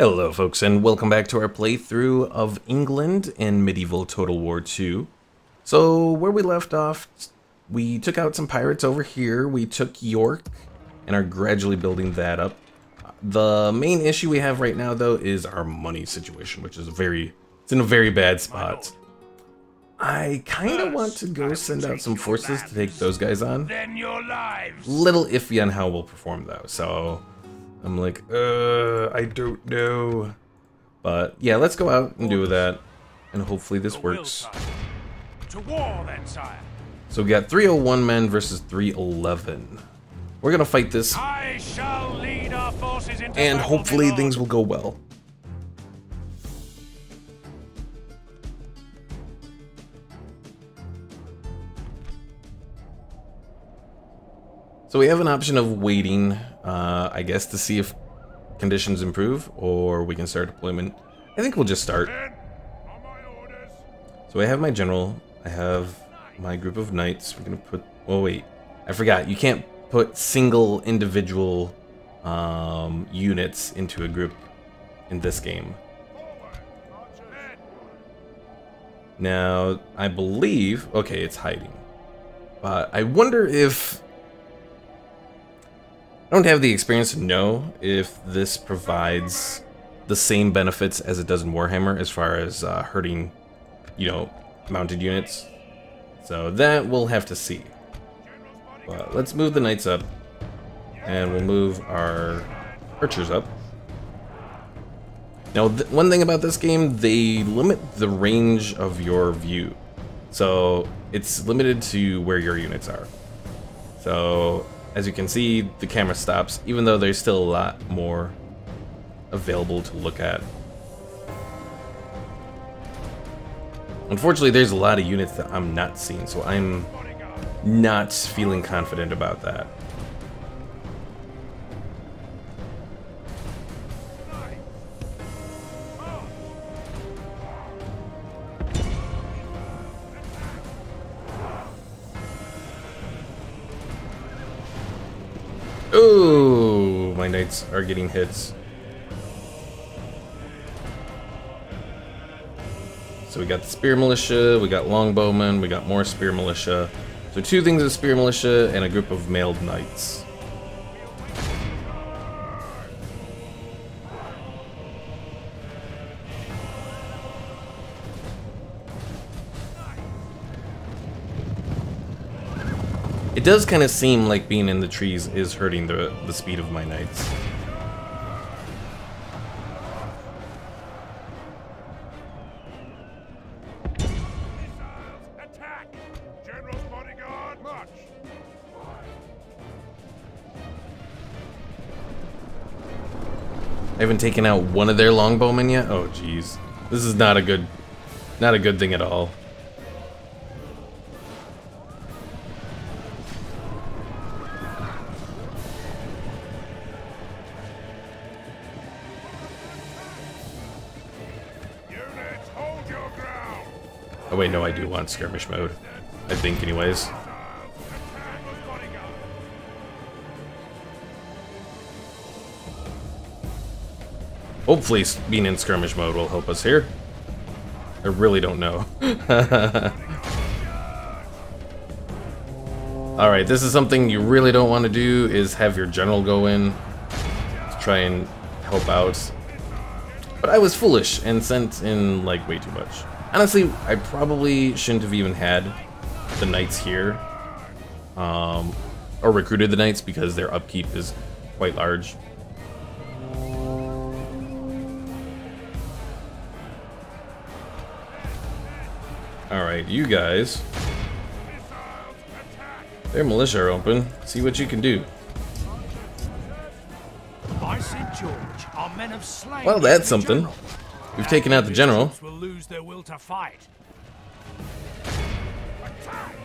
Hello folks, and welcome back to our playthrough of England in Medieval Total War 2. So where we left off, we took out some pirates over here, we took York, and are gradually building that up. The main issue we have right now though is our money situation, which is it's in a very bad spot. I kind of want to go send out some forces to take those guys on. Little iffy on how we'll perform though, so I'm like, I don't know. But yeah, let's go out and do that, and hopefully this works. To war then, sire. So we got 301 men versus 311. We're gonna fight this, I shall lead our forces into and battle, hopefully my lord. things will go well. So we have an option of waiting, I guess, to see if conditions improve, or we can start deployment. I think we'll just start. Men, on my orders. So I have my general, I have my group of knights. We're gonna put, oh wait, I forgot, you can't put single individual units into a group in this game. Men, Now, I believe, okay, it's hiding. But I wonder if, I don't have the experience to know if this provides the same benefits as it does in Warhammer as far as hurting, mounted units. So that we'll have to see. But let's move the knights up, and we'll move our archers up. Now, one thing about this game, they limit the range of your view. So it's limited to where your units are. So as you can see, the camera stops, even though there's still a lot more available to look at. Unfortunately, there's a lot of units that I'm not seeing, so I'm not feeling confident about that. Oh, my knights are getting hits. So we got the spear militia, we got longbowmen, we got more spear militia. So two things of spear militia and a group of mailed knights. It does kind of seem like being in the trees is hurting the speed of my knights. attack! General's bodyguard, march! I haven't taken out one of their longbowmen yet. Oh jeez, this is not a good thing at all. Units, hold your ground! Oh wait, no, I do want skirmish mode. I think anyways. Attack! Bodyguard! Hopefully being in skirmish mode will help us here. I really don't know. Alright, this is something you really don't want to do, is have your general go in to try and help out. But I was foolish and sent in like way too much. Honestly, I probably shouldn't have even had the knights here. Or recruited the knights, because their upkeep is quite large. Alright, you guys. Their militia are open. See what you can do. By St. George, our men have slain. Well, that's the something. general. We've taken out the general. Will lose their will to fight. Attack!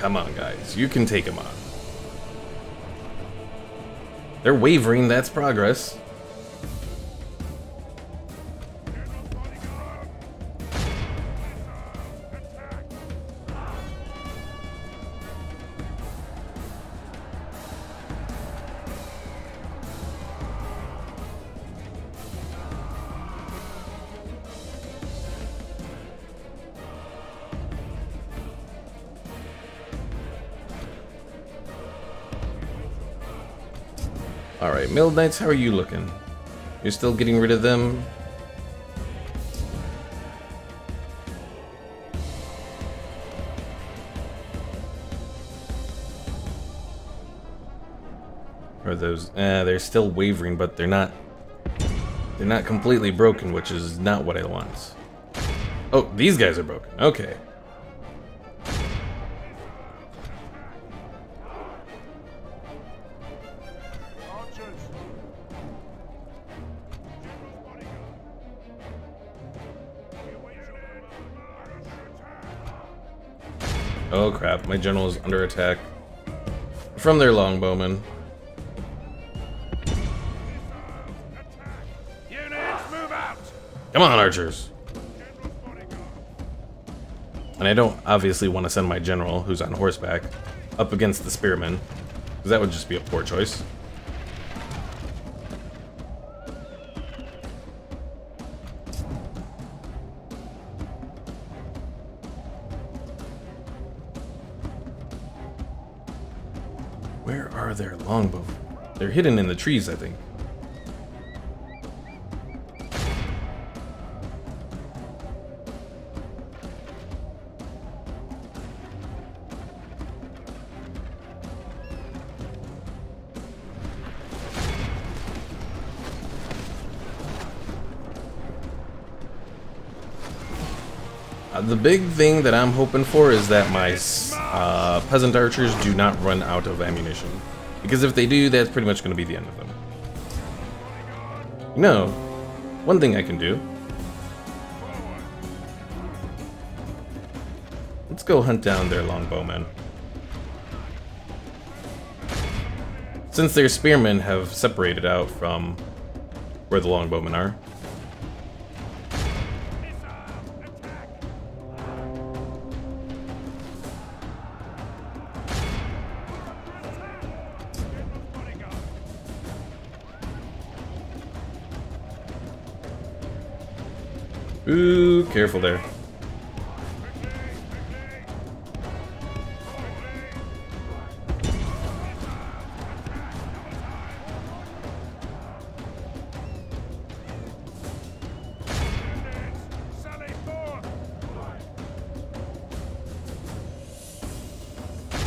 Come on, guys. You can take them on. They're wavering. That's progress. Alright, Mild Knights, how are you looking? You're still getting rid of them? Or those, they're still wavering, but they're not completely broken, which is not what I want. Oh, these guys are broken. Okay. Oh crap, my general is under attack from their longbowmen. Units, move out! Come on, archers! And I don't obviously want to send my general, who's on horseback, up against the spearmen, because that would just be a poor choice. Where are their longbow? They're hidden in the trees, I think. The big thing that I'm hoping for is that my peasant archers do not run out of ammunition. Because if they do, that's pretty much going to be the end of them. No, one thing I can do. Let's go hunt down their longbowmen. Since their spearmen have separated out from where the longbowmen are. Ooh, careful there.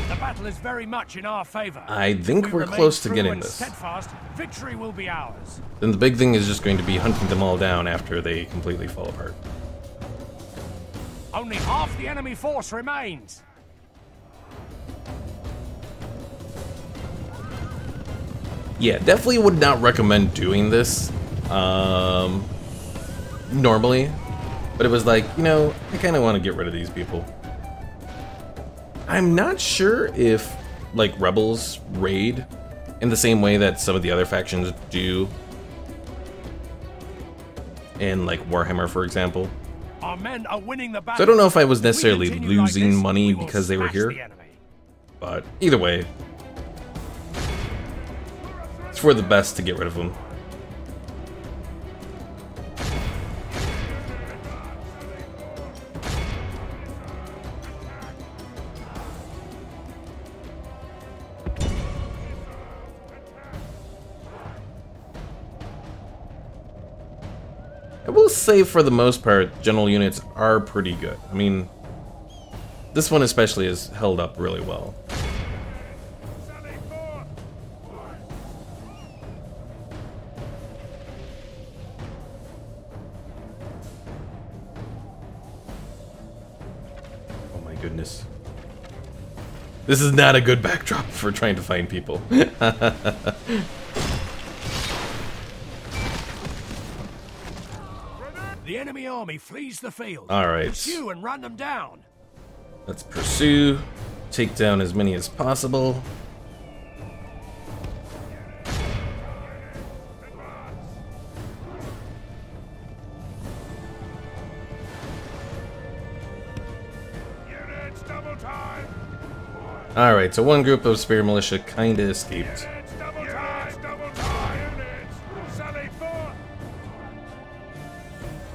The battle is very much in our favor. I think we're close to getting this. Steadfast, victory will be ours. Then the big thing is just going to be hunting them all down after they completely fall apart. Only half the enemy force remains. Yeah, definitely would not recommend doing this normally, but it was like, you know, I kind of want to get rid of these people. I'm not sure if like rebels raid in the same way that some of the other factions do in like Warhammer, for example. Our men are winning the battle. So I don't know if I was necessarily losing money because they were here, but either way, it's for the best to get rid of them. I will say, for the most part, general units are pretty good. I mean, this one especially has held up really well. Oh my goodness. This is not a good backdrop for trying to find people. The enemy army flees the field. All right. Pursue and run them down. Let's pursue. take down as many as possible. Alright, so one group of Spear Militia kinda escaped.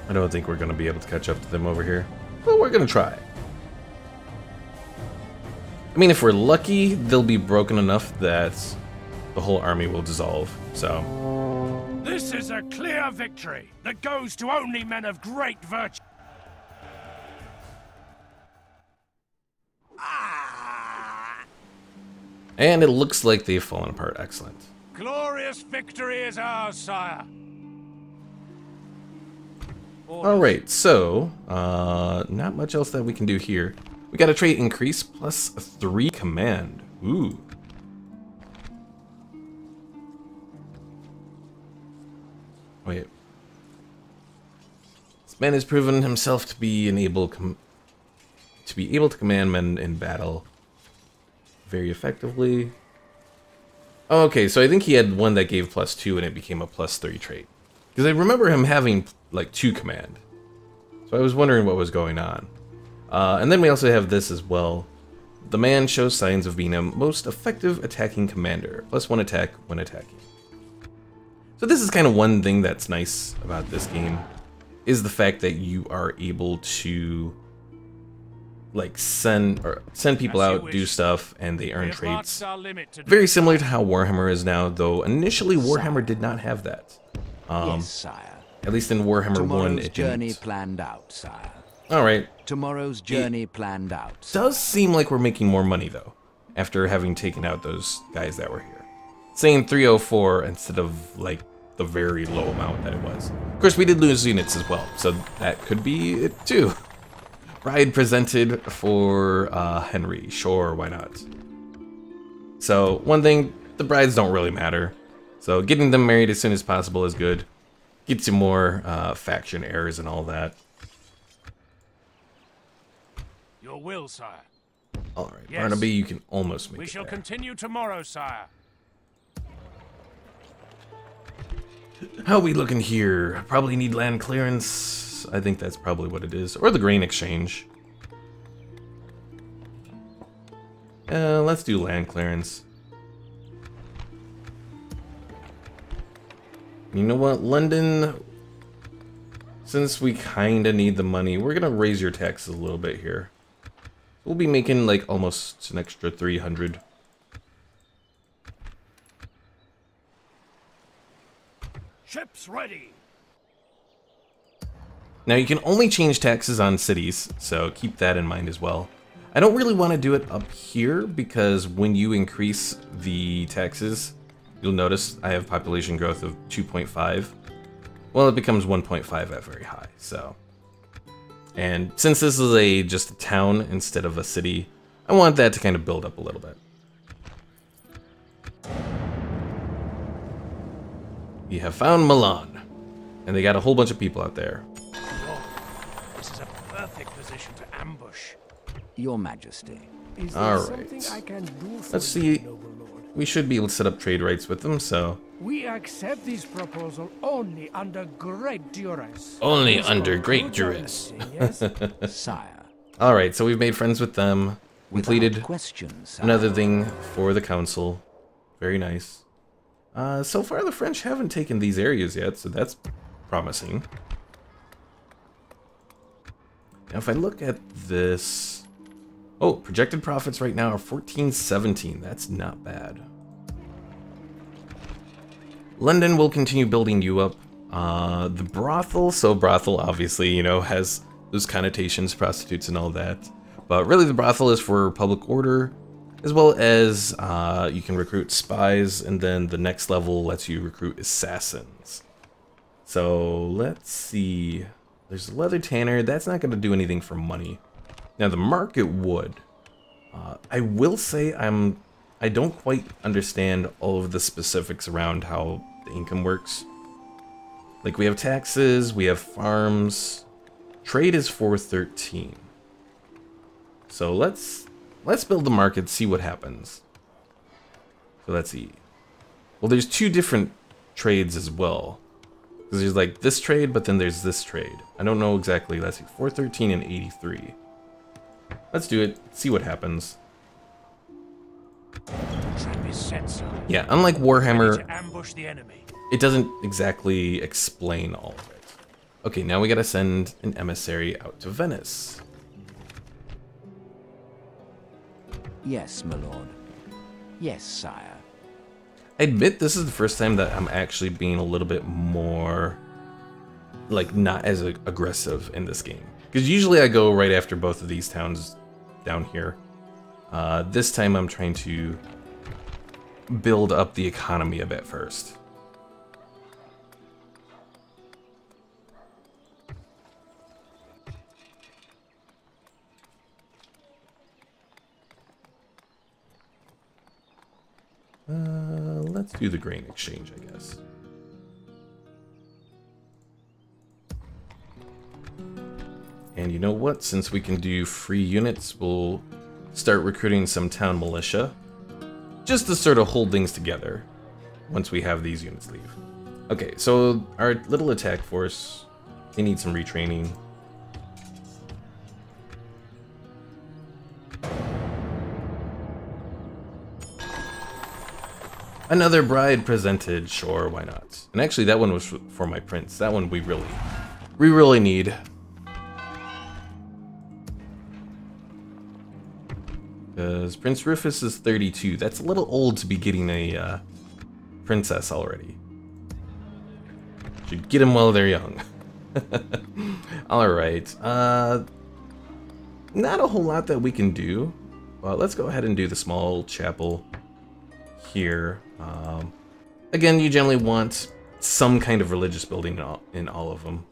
I don't think we're gonna be able to catch up to them over here, but we're gonna try. I mean, if we're lucky, they'll be broken enough that the whole army will dissolve, so... This is a clear victory that goes to only men of great virtue. And it looks like they've fallen apart. Excellent. Glorious victory is ours, sire. Alright, so, not much else that we can do here. We got a trait increase plus 3 command. Ooh. Wait. This man has proven himself to be able to command men in battle very effectively. Okay, so I think he had one that gave +2 and it became a +3 trait. Because I remember him having like 2 command. So I was wondering what was going on. And then we also have this as well. The man shows signs of being a most effective attacking commander. +1 attack when attacking. So this is kind of one thing that's nice about this game, is the fact that you are able to like send people out, do stuff, and they earn traits. Very similar to how Warhammer is now, though initially Warhammer did not have that. Yes, sire. At least in Warhammer 1 it journey didn't. planned out, sire. Alright. Tomorrow's journey planned out. Does seem like we're making more money though, after having taken out those guys that were here. Saying 304 instead of like the very low amount that it was. Of course we did lose units as well, so that could be it too. Bride presented for Henry, sure, why not? So one thing, the brides don't really matter. So getting them married as soon as possible is good. Gets you more faction heirs and all that. Your will, sire. Alright, Yes. Barnaby, you can almost make We it shall there. continue tomorrow, sire. How we looking here? Probably need land clearance. I think that's probably what it is. Or the grain exchange. Let's do land clearance. You know what, London, since we kinda need the money, we're gonna raise your taxes a little bit here. We'll be making like almost an extra 300. Ships ready. Now you can only change taxes on cities, so keep that in mind as well. I don't really want to do it up here because when you increase the taxes, you'll notice I have population growth of 2.5. Well, it becomes 1.5 at very high, so. And since this is just a town instead of a city, I want that to kind of build up a little bit. We have found Milan, and they got a whole bunch of people out there. This is a perfect position to ambush. Your Majesty. Is there All something right. I can do for Let's you, see. noble lord? We should be able to set up trade rights with them, so. We accept this proposal only under great duress. Only Please under conclude great your duress. meeting, yes? Sire. Alright, so we've made friends with them. Completed Without question, sire. another thing for the council. Very nice. So far the French haven't taken these areas yet, so that's promising. Now if I look at this... Oh, projected profits right now are 1417. That's not bad. London will continue building you up. The brothel, so brothel obviously, you know, has those connotations, prostitutes and all that. But really the brothel is for public order, as well as you can recruit spies, and then the next level lets you recruit assassins. So let's see. There's a leather tanner. That's not going to do anything for money. Now the market would. I will say I don't quite understand all of the specifics around how the income works. Like we have taxes, we have farms. Trade is 413. So let's let's build the market, see what happens. So let's see. Well, there's two different trades as well. Because there's like this trade, but then there's this trade. I don't know exactly. Let's see, 413 and 83. Let's do it, see what happens. Trap is set, sir. Yeah, unlike Warhammer, To ambush the enemy. it doesn't exactly explain all of it. Okay, now we gotta send an emissary out to Venice. Yes, my lord. Yes, sire. I admit this is the first time that I'm actually being a little bit more, like, not as aggressive in this game. Because usually I go right after both of these towns down here. This time I'm trying to build up the economy a bit first. Let's do the grain exchange, I guess. And you know what? Since we can do free units, we'll start recruiting some town militia. Just to sort of hold things together once we have these units leave. Okay, so our little attack force, they need some retraining. Another bride presented, sure, why not? And actually that one was for my prince. That one we really need. Because Prince Rufus is 32. That's a little old to be getting a princess already. Should get them while they're young. Alright. Not a whole lot that we can do. Well, let's go ahead and do the small chapel here. Again, you generally want some kind of religious building in all of them.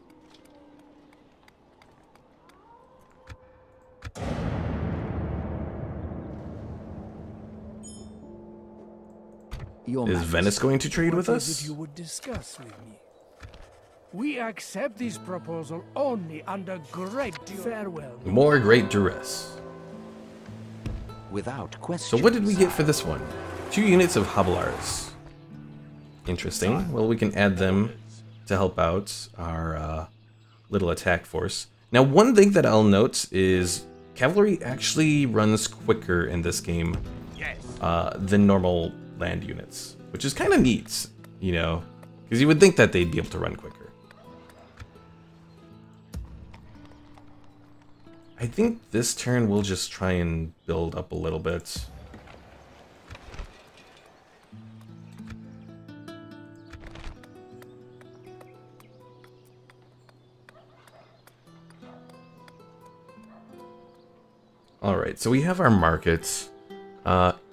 Your Is Majesty. Venice going to trade with What is it us? you would discuss with me? We accept this proposal only under great farewell. More great duress. Without question. So what did we get for sire. this one? 2 units of Hobilars. Interesting. Well, we can add them to help out our little attack force. Now, one thing that I'll note is cavalry actually runs quicker in this game than normal land units, which is kind of neat, you know, because you would think that they'd be able to run quicker. I think this turn we'll just try and build up a little bit. Alright, so we have our markets.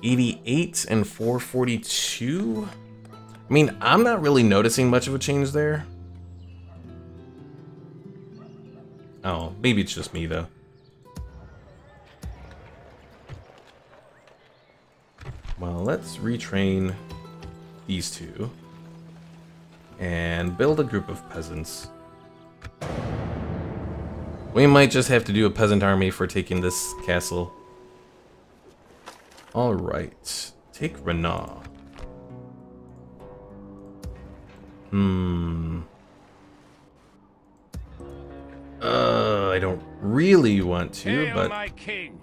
88 and 442. I mean, I'm not really noticing much of a change there. Oh, maybe it's just me, though. Well, let's retrain these two. And build a group of peasants. We might just have to do a peasant army for taking this castle. Alright. Take Renaud. I don't really want to, Hail but... my king.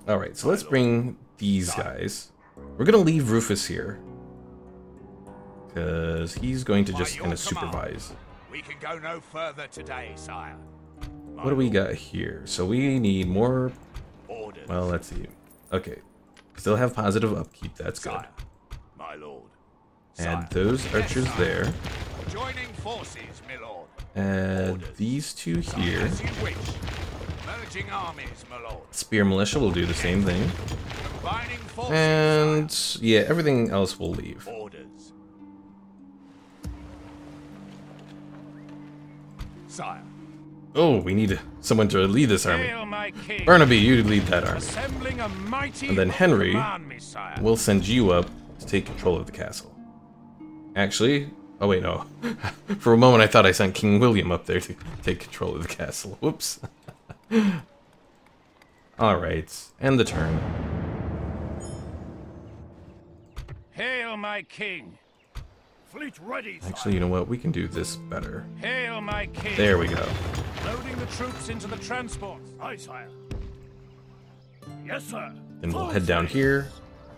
Alright, so let's bring these guys. We're gonna leave Rufus here. Because he's going to just kind of supervise. We can go no further today, sire. What do we got here? So we need more... Orders. Well, let's see. Okay. Still have positive upkeep, that's good. Sire, my lord. Add those archers there. Joining forces, my lord. Add these two here. As you wish. Merging armies, my lord. Spear Militia will do the same thing. Combining forces. And yeah, everything else will leave. sire. Orders. Sire. Oh, we need someone to lead this army. Hail my king. Barnaby, you lead that army. Assembling a mighty. And then Henry Command me, sire. We'll send you up to take control of the castle. Actually, oh wait, no. For a moment I thought I sent King William up there to take control of the castle. Whoops. Alright, end the turn. Hail my king. Fleet ready, sire. Actually, you know what? We can do this better. Hail my king. There we go. Loading the troops into the transports. Aye, sire. Yes, sir. Then we'll head down here.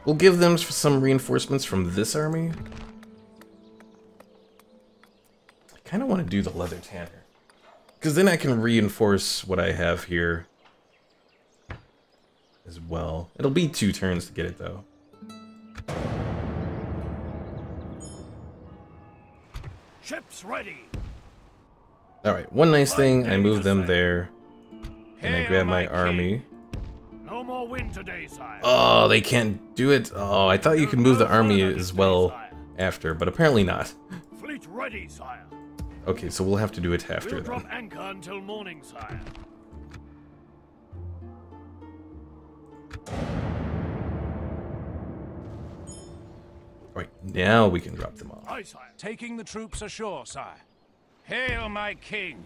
We'll give them some reinforcements from this army. I kind of want to do the leather tanner, because then I can reinforce what I have here as well. It'll be 2 turns to get it, though. Ships ready. Alright, one nice thing, I moved them there. And I grab my army. No more wind today, sire. Oh, they can't do it. Oh, I thought you could move the army as well after, but apparently not. Fleet ready, sire. Okay, so we'll have to do it after We'll then. drop anchor until morning, sire. Right, now we can drop them off. Aye, sire. Taking the troops ashore, sire. Hail my king.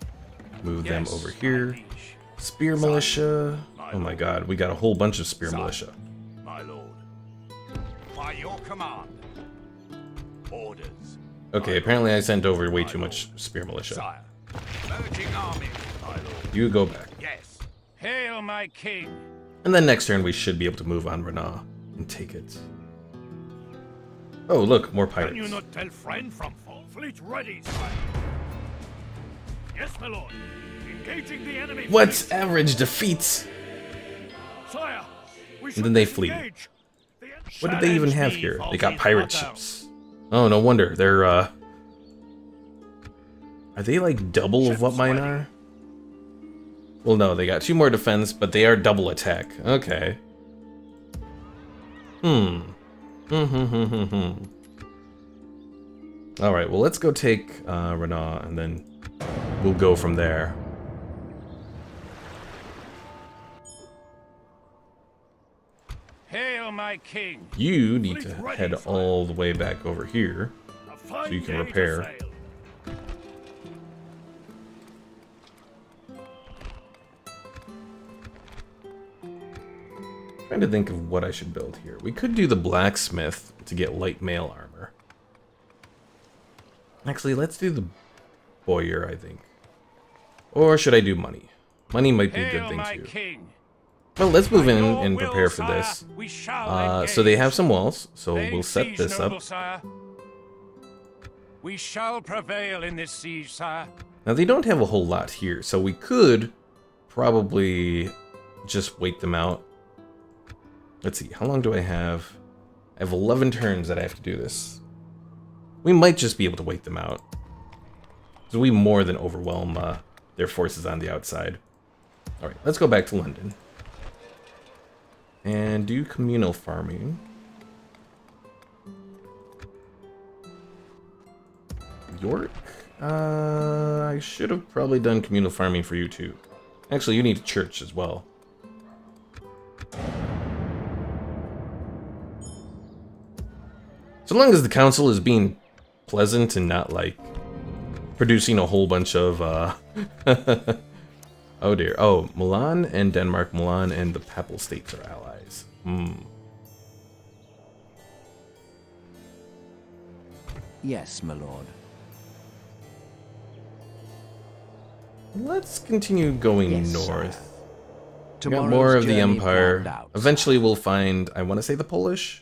Move them Yes, over my here. liege. Spear militia. Oh my god, we got a whole bunch of spear militia. My lord. By your command. Orders. Okay, apparently I sent over way too much spear militia. Sire. Merging army. My lord. You go back. Yes. Hail my king. And then next turn we should be able to move on Renaa and take it. Oh, look, more Can pirates. you not tell friend from foe? Fleet ready, sire. Yes, my lord. Engaging the enemy. What's fleet. average defeats? Sire, we And then they flee. disengage. The What did they even have Challenge me, here? They faulty got pirate Otto. ships. Oh, no wonder. They're, Are they like double of what mine are? Well, no, they got 2 more defense, but they are double attack. Okay. Alright, well, let's go take Renaa, and then we'll go from there. Hail my king. You need to head all the way back over here. A fine So you can day to repair. sail. Trying to think of what I should build here. We could do the blacksmith to get light mail armor. Actually, let's do the bowyer, I think. Or should I do money? Money might be a good Hail thing my too. king. Well, let's move in Your and will, prepare for sire, this. we shall So they engage. have some walls, so Laying we'll set siege, this noble up. sire. We shall prevail in this siege, sire. Now they don't have a whole lot here, so we could probably just wait them out. Let's see, how long do I have? I have 11 turns that I have to do this. We might just be able to wait them out. So we more than overwhelm their forces on the outside. Alright, let's go back to London. And do communal farming. York? I should have probably done communal farming for you too. Actually, you need a church as well. So long as the council is being pleasant and not like producing a whole bunch of oh dear. Oh, Milan and Denmark, Milan and the Papal States are allies. Yes, my lord. Let's continue going Yes, north. sire. We got Tomorrow's more of the journey Empire. planned out, Eventually we'll find, I want to say the Polish?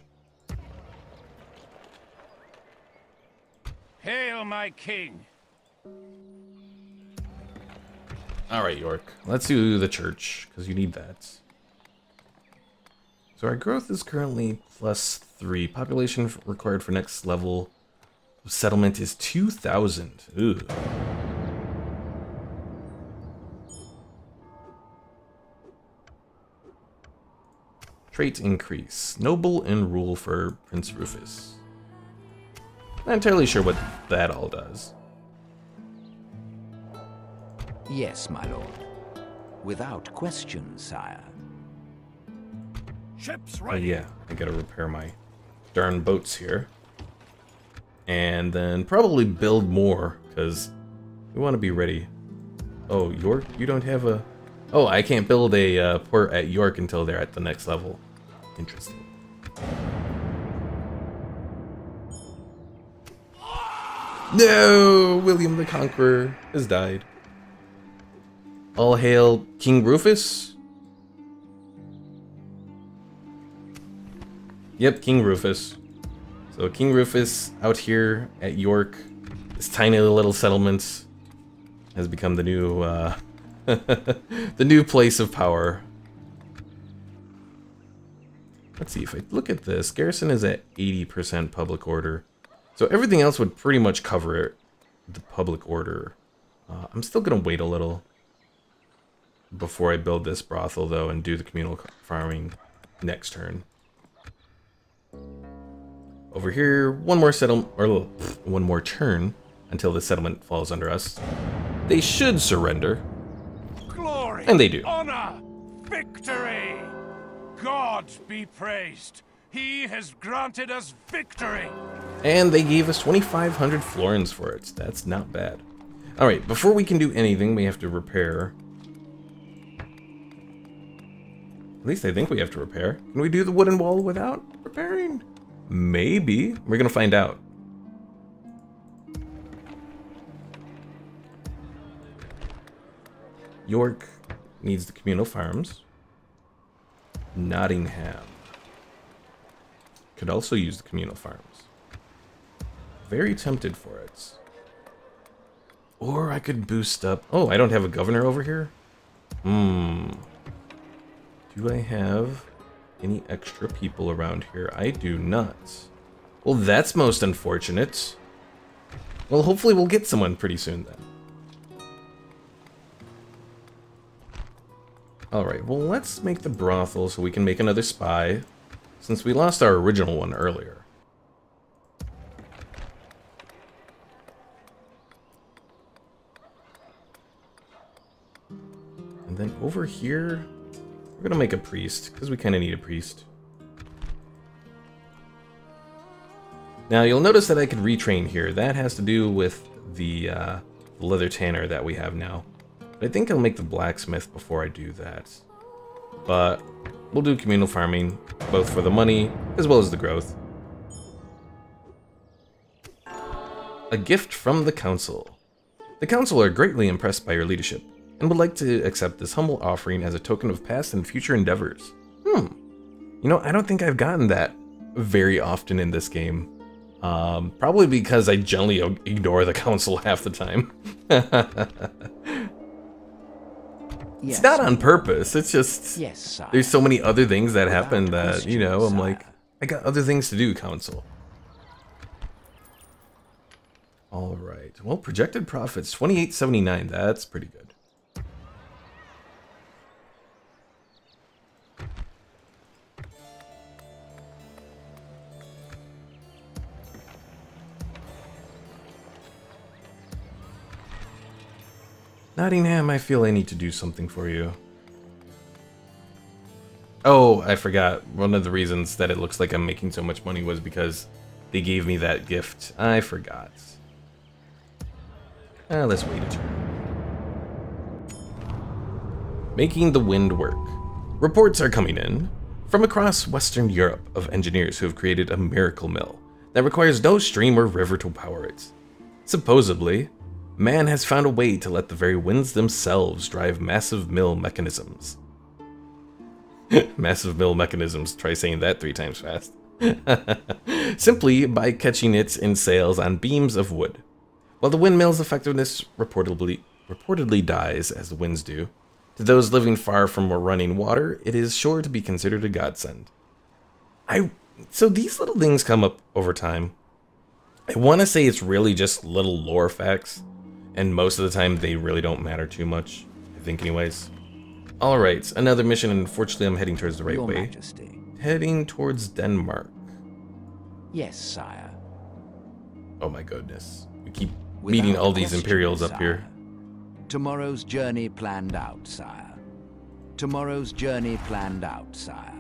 Hail my king. Alright, York. Let's do the church, because you need that. So our growth is currently +3. Population required for next level of settlement is 2,000. Ooh. Trait increase. Noble and rule for Prince Rufus. Not entirely sure what that all does. Yes, my lord. Without question, sire. Ships But ready. yeah, I gotta repair my darn boats here. And then probably build more, because we want to be ready. Oh, York? You don't have a... Oh, I can't build a port at York until they're at the next level. Interesting. No! William the Conqueror has died. All hail King Rufus? Yep, King Rufus. So King Rufus out here at York, this tiny little settlement, has become the new, the new place of power. Let's see, if I look at this, garrison is at 80% public order. So everything else would pretty much cover the public order. I'm still gonna wait a little before I build this brothel though and do the communal farming next turn. Over here, one more settlement, or one more turn until the settlement falls under us. They should surrender. Glory, and they do. Honor, victory. God be praised. He has granted us victory. And they gave us 2,500 florins for it. That's not bad. All right, before we can do anything, we have to repair. At least I think we have to repair. Can we do the wooden wall without repairing? Maybe. We're gonna find out. York needs the communal farms. Nottingham could also use the communal farms. Very tempted for it. Or I could boost up... Oh, I don't have a governor over here? Do I have any extra people around here? I do not. Well, that's most unfortunate. Well, hopefully we'll get someone pretty soon then. Alright, well let's make the brothel so we can make another spy, since we lost our original one earlier. And then over here, we're gonna make a priest, because we kind of need a priest. Now you'll notice that I could retrain here. That has to do with the leather tanner that we have now. I think I'll make the blacksmith before I do that. But we'll do communal farming, both for the money as well as the growth. A gift from the council. The council are greatly impressed by your leadership and would like to accept this humble offering as a token of past and future endeavors. You know, I don't think I've gotten that very often in this game. Probably because I generally ignore the council half the time. Yes, it's not on purpose, it's just... Yes, sire. There's so many other things that happen Without that, you know, I'm question, like, sire. I got other things to do, council. Alright, well, projected profits, 2879, that's pretty good. Nottingham, I feel I need to do something for you. Oh, I forgot. One of the reasons that it looks like I'm making so much money was because they gave me that gift. I forgot. Let's wait a turn. Making the wind work. Reports are coming in from across Western Europe of engineers who have created a miracle mill that requires no stream or river to power it. Supposedly, man has found a way to let the very winds themselves drive massive mill mechanisms. Massive mill mechanisms, try saying that 3 times fast. Simply by catching it in sails on beams of wood. While the windmill's effectiveness reportedly dies as the winds do, to those living far from running water, it is sure to be considered a godsend. So these little things come up over time. I want to say it's really just little lore facts, and most of the time they really don't matter too much, I think anyways. Alright, another mission, and unfortunately I'm heading towards the right Your way. Majesty. Heading towards Denmark. Yes, sire. Oh my goodness. We keep Without meeting all these question, Imperials up sire. here. Tomorrow's journey planned out, sire. Tomorrow's journey planned out, sire.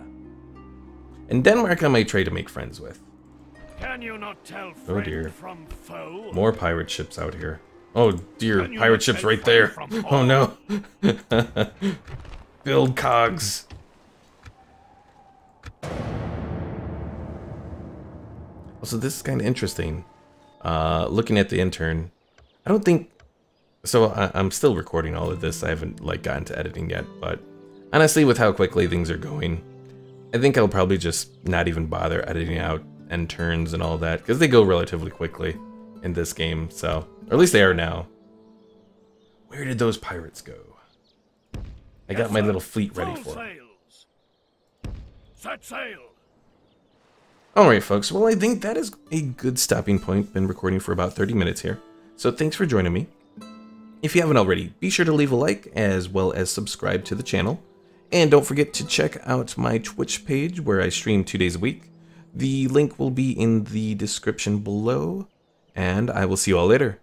In Denmark I might try to make friends with. Can you not tell Oh friend dear. from foe? More pirate ships out here. Oh dear, Can you pirate not ships tell right friend there. from Oh no. Build cogs. So this is kind of interesting. Looking at the intern, I don't think... So I'm still recording all of this. I haven't like gotten to editing yet, but honestly, with how quickly things are going, I think I'll probably just not even bother editing out end turns and all that, because they go relatively quickly in this game, so... Or at least they are now. Where did those pirates go? I got my little fleet ready for them. Set sail. Alright folks, well I think that is a good stopping point. Been recording for about 30 minutes here. So thanks for joining me. If you haven't already, be sure to leave a like as well as subscribe to the channel. And don't forget to check out my Twitch page where I stream 2 days a week. The link will be in the description below. And I will see you all later.